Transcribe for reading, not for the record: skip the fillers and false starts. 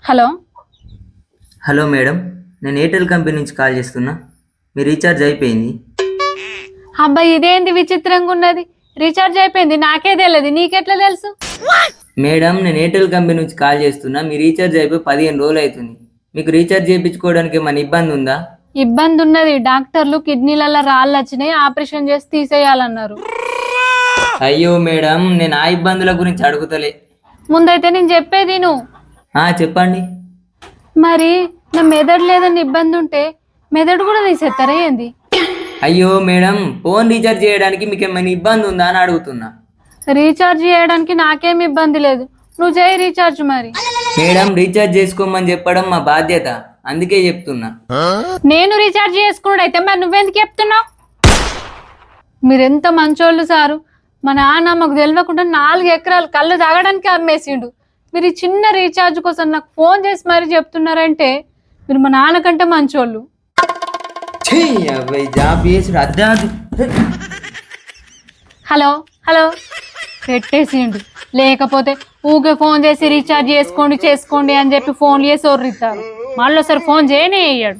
Hello. Hello madam, నేను Airtel company నుంచి call చేస్తున్నా. మీ రీఛార్జ్ అయిపోయింది. అబ్బాయి ఇదేంది విచిత్రంగా ఉన్నది? రీఛార్జ్ అయిపోయింది, నాకే తెలియదు, నీకెట్లా తెలుసు? మేడం, నేను ఎయిర్టెల్ కంపెనీ నుంచి కాల్ చేస్తున్నా. మీ రీఛార్జ్ అయిపోయి 15 రోజులు అవుతుంది. మీకు రీఛార్జ్ చేయించుకోవడానికి ఏమైనా ఇబ్బంది ఉందా? ఇబ్బంది ఉన్నది. డాక్టర్లు కిడ్నీలలో రాళ్ళు వచ్చినాయి, ఆపరేషన్ చేసి తీసేయాలన్నారు. అయ్యో మేడం, నేను ఆ ఇబ్బందుల గురించి అడుగుతలే. ముందైతే నేను చెప్పేది నువ్వు. చెప్పండి. మరి నా మెదడు లేదని ఇబ్బంది ఉంటే మెదడు కూడా తీసేస్తారా ఏంది? అయ్యో మేడం, ఫోన్ రీఛార్జ్ చేయడానికి మీకు ఏమైనా ఇబ్బంది ఉందా అని అడుగుతున్నా. రీఛార్జ్ చేయడానికి నాకేం ఇబ్బంది లేదు, నువ్వు చేయి రీఛార్జ్. మరి మేడం, రీఛార్జ్ చేసుకోమని చెప్పడం మా బాధ్యత, అందుకే చెప్తున్నా. నేను రీఛార్జ్ చేసుకున్నాడు అయితే మరి నువ్వెందుకు చెప్తున్నావు? మీరెంత మంచోళ్ళు సారు. మా నాన్న మాకు తెలియకుండా 4 ఎకరాలు కళ్ళు తాగడానికి అమ్మేసిండు. మీరు ఈ చిన్న రీఛార్జ్ కోసం నాకు ఫోన్ చేసి మరీ చెప్తున్నారంటే మీరు మా నాన్నకంటే మంచోళ్ళు. హలో హలో పెట్టేసిండు. లేకపోతే ఊకే ఫోన్ చేసి రీఛార్జ్ చేసుకోండి చేసుకోండి అని చెప్పి ఫోన్లు చేసి ఒర్రిస్తారు. మళ్ళీ ఒకసారి ఫోన్ చేయనే అయ్యాడు.